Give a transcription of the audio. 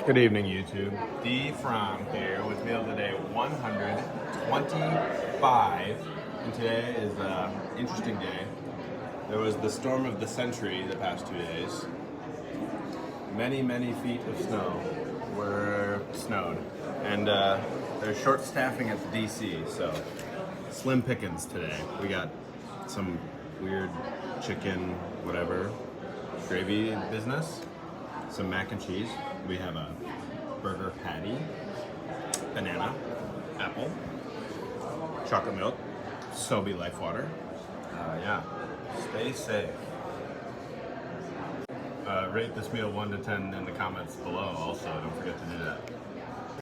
Good evening, YouTube. D from here with meal today 125, and today is an interesting day. There was the storm of the century the past 2 days. Many, many feet of snow were snowed, and there's short staffing at the DC, so slim pickings today. We got some weird chicken, whatever, gravy business, some mac and cheese. We have a burger patty, banana, apple, chocolate milk, Sobe Life Water. Yeah, stay safe. Rate this meal 1 to 10 in the comments below also, don't forget to do that.